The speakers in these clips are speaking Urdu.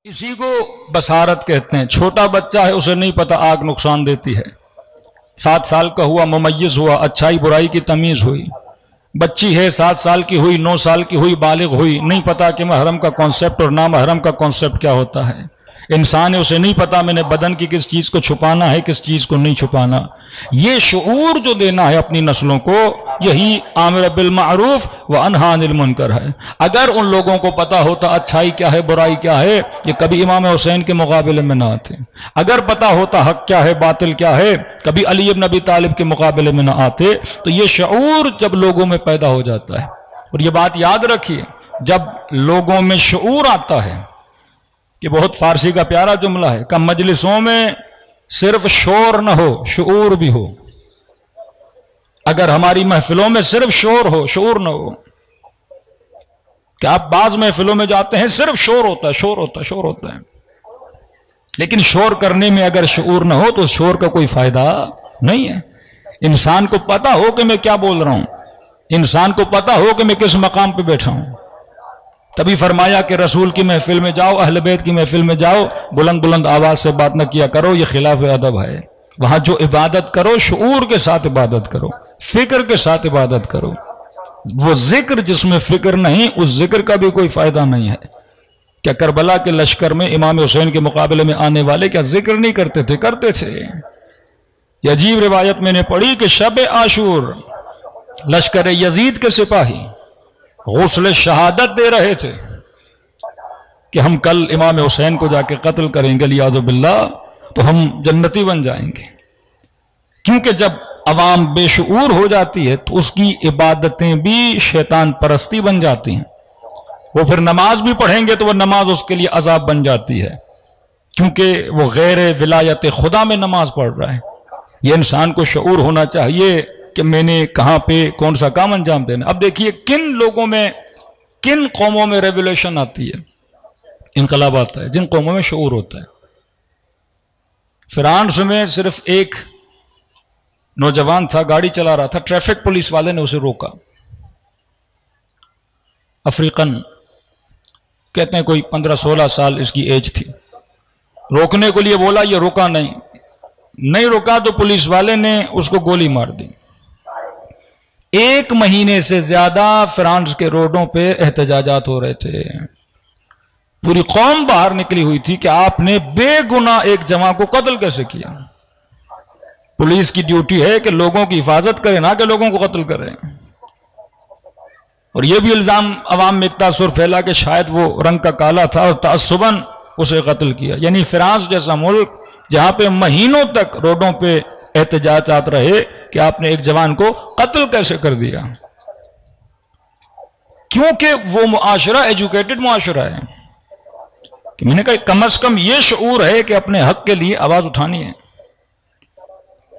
اسی کو بصارت کہتے ہیں۔ چھوٹا بچہ ہے، اسے نہیں پتا آگ نقصان دیتی ہے۔ 7 سال کا ہوا، ممیز ہوا، اچھائی برائی کی تمیز ہوئی۔ بچی ہے 7 سال کی ہوئی، 9 سال کی ہوئی، بالغ ہوئی، نہیں پتا کہ محرم کا کانسیپٹ اور نامحرم کا کانسیپٹ کیا ہوتا ہے۔ انسان ہے، اسے نہیں پتا میں نے بدن کی کس چیز کو چھپانا ہے، کس چیز کو نہیں چھپانا۔ یہ شعور جو دینا ہے اپنی نسلوں کو، یہی آمر بالمعروف و انہی عن المنکر ہے۔ اگر ان لوگوں کو پتا ہوتا اچھائی کیا ہے، برائی کیا ہے، یہ کبھی امام حسین کے مقابلے میں نہ آتے۔ اگر پتا ہوتا حق کیا ہے، باطل کیا ہے، کبھی علی بن ابی طالب کے مقابلے میں نہ آتے۔ تو یہ شعور جب لوگوں میں پیدا ہو جاتا ہے، اور یہ بات یاد رکھیے، جب لوگوں میں شعور آتا ہے، کہ بہت فارسی کا پیارا جملہ ہے کہ مجلسوں میں صرف شور نہ ہو، شعور بھی ہو۔ اگر ہماری محفلوں میں صرف شور ہو، شعور نہ ہو، کہ آپ بعض محفلوں میں جاتے ہیں صرف شور ہوتا ہے، شور ہوتا ہے، شور ہوتا ہے، لیکن شور کرنے میں اگر شعور نہ ہو تو اس شور کا کوئی فائدہ نہیں ہے۔ انسان کو پتا ہو کہ میں کیا بول رہا ہوں، انسان کو پتا ہو کہ میں کس مقام پہ بیٹھا ہوں۔ تبھی فرمایا کہ رسول کی محفل میں جاؤ، اہل بیت کی محفل میں جاؤ، بلند بلند آواز سے بات نہ کیا کرو، یہ خلاف ادب ہے۔ وہاں جو عبادت کرو، شعور کے ساتھ عبادت کرو، فکر کے ساتھ عبادت کرو۔ وہ ذکر جس میں فکر نہیں، اس ذکر کا بھی کوئی فائدہ نہیں ہے۔ کیا کربلا کے لشکر میں امام حسین کے مقابلے میں آنے والے کیا ذکر نہیں کرتے تھے؟ کرتے تھے۔ یہ عجیب روایت میں نے پڑھی کہ شب عاشور لشکر یزید کے سپاہی غسل شہادت دے رہے تھے کہ ہم کل امام حسین کو جا کے قتل کریں گے لیاذ باللہ، تو ہم جنتی بن جائیں گے۔ کیونکہ جب عوام بے شعور ہو جاتی ہے تو اس کی عبادتیں بھی شیطان پرستی بن جاتی ہیں۔ وہ پھر نماز بھی پڑھیں گے تو وہ نماز اس کے لیے عذاب بن جاتی ہے، کیونکہ وہ غیر ولایت خدا میں نماز پڑھ رہا ہے۔ یہ انسان کو شعور ہونا چاہیے کہ میں نے کہاں پہ کون سا کام انجام دینا۔ اب دیکھیے کن لوگوں میں، کن قوموں میں ریولیوشن آتی ہے، انقلاب آتا ہے، جن قوموں میں شعور ہوتا ہے۔ فرانس میں صرف ایک نوجوان تھا، گاڑی چلا رہا تھا، ٹریفک پولیس والے نے اسے روکا۔ افریقن، کہتے ہیں کوئی 15-16 سال اس کی ایج تھی۔ روکنے کے لیے بولا، یہ رکا نہیں رکا تو پولیس والے نے اس کو گولی مار دی۔ 1 مہینے سے زیادہ فرانس کے روڈوں پہ احتجاجات ہو رہے تھے۔ پوری قوم باہر نکلی ہوئی تھی کہ آپ نے بے گناہ ایک جوان کو قتل کیسے کیا۔ پولیس کی ڈیوٹی ہے کہ لوگوں کی حفاظت کرے، نہ کہ لوگوں کو قتل کرے۔ اور یہ بھی الزام عوام میں ایک تاثر پھیلا کہ شاید وہ رنگ کا کالا تھا اور تعصباً اسے قتل کیا۔ یعنی فرانس جیسا ملک جہاں پہ مہینوں تک روڈوں پہ احتجاجات رہے کہ آپ نے ایک جوان کو قتل کیسے کر دیا، کیونکہ وہ معاشرہ ایجوکیٹڈ معاشرہ ہے۔ کہ میں نے کہا کم از کم یہ شعور ہے کہ اپنے حق کے لیے آواز اٹھانی ہے۔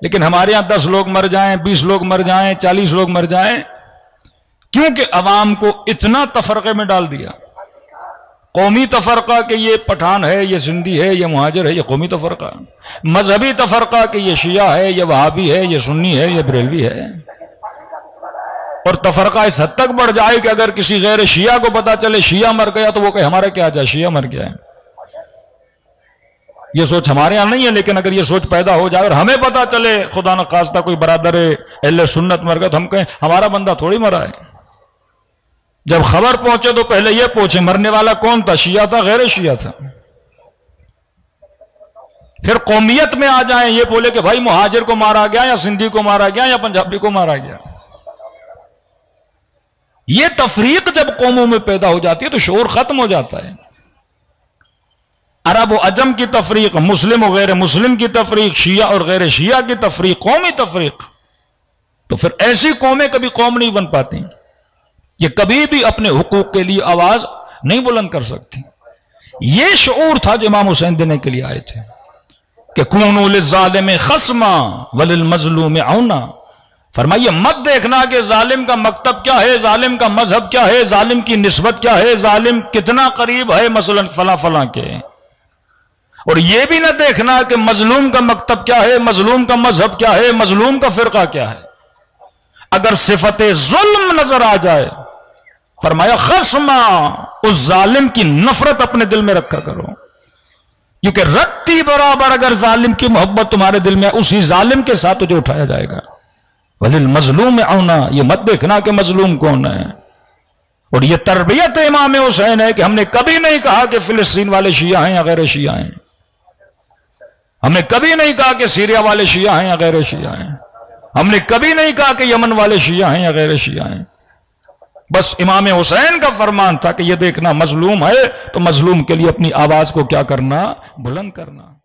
لیکن ہمارے ہاں 10 لوگ مر جائیں، 20 لوگ مر جائیں، 40 لوگ مر جائیں، کیونکہ عوام کو اتنا تفرقے میں ڈال دیا۔ قومی تفرقہ کہ یہ پٹھان ہے، یہ سندھی ہے، یہ مہاجر ہے، یہ قومی تفرقہ۔ مذہبی تفرقہ کہ یہ شیعہ ہے، یہ وہابی ہے، یہ سنی ہے، یہ بریلوی ہے۔ اور تفرقہ اس حد تک بڑھ جائے کہ اگر کسی غیر شیعہ کو پتا چلے شیعہ مر گیا تو وہ کہے ہمارا کیا جائے، شیعہ مر گیا ہے۔ یہ سوچ ہمارے یہاں نہیں ہے، لیکن اگر یہ سوچ پیدا ہو جائے اور ہمیں پتا چلے خدا نخواستہ کوئی برادر اہل سنت مر گیا تو ہم کہیں ہمارا بندہ تھوڑی مرا ہے۔ جب خبر پہنچے تو پہلے یہ پوچھیں مرنے والا کون تھا، شیعہ تھا غیر شیعہ تھا۔ پھر قومیت میں آ جائیں، یہ بولے کہ بھائی مہاجر کو مارا گیا یا سندھی کو مارا گیا یا پنجابی کو مارا گیا۔ یہ تفریق جب قوموں میں پیدا ہو جاتی ہے تو شعور ختم ہو جاتا ہے۔ عرب و عجم کی تفریق، مسلم و غیر مسلم کی تفریق، شیعہ اور غیر شیعہ کی تفریق، قومی تفریق، تو پھر ایسی قومیں کبھی قوم نہیں بن پاتی، یہ کبھی بھی اپنے حقوق کے لیے آواز نہیں بلند کر سکتی۔ یہ شعور تھا جو امام حسین دینے کے لیے آئے تھے کہ کونوا للظالم خصما وللمظلوم عونا۔ فرمائیے مت دیکھنا کہ ظالم کا مکتب کیا ہے، ظالم کا مذہب کیا ہے، ظالم کی نسبت کیا ہے، ظالم کتنا قریب ہے مثلا فلاں فلاں کے، اور یہ بھی نہ دیکھنا کہ مظلوم کا مکتب کیا ہے، مظلوم کا مذہب کیا ہے، مظلوم کا فرقہ کیا ہے۔ اگر صفت ظلم نظر آ جائے فرمایا خصما، اس ظالم کی نفرت اپنے دل میں رکھا کرو، کیونکہ رتی برابر اگر ظالم کی محبت تمہارے دل میں، اسی ظالم کے ساتھ تجھے اٹھایا جائے گا۔ وَلِلْمَظْلُومِ عَوْنًا، یہ مت دیکھنا کہ مظلوم کون ہے۔ اور یہ تربیت امام حسین ہے کہ ہم نے کبھی نہیں کہا کہ فلسطین والے شیعہ ہیں یا غیر شیعہ ہیں، ہم نے کبھی نہیں کہا کہ سیریا والے شیعہ ہیں یا غیر شیعہ ہیں، ہم نے کبھی نہیں کہا کہ یمن والے شیعہ ہیں یا غیر شیعہ ہیں۔ بس امام حسین کا فرمان تھا کہ یہ دیکھنا مظلوم ہے تو مظلوم کے لیے اپنی آواز کو کیا کرنا، بلند کرنا۔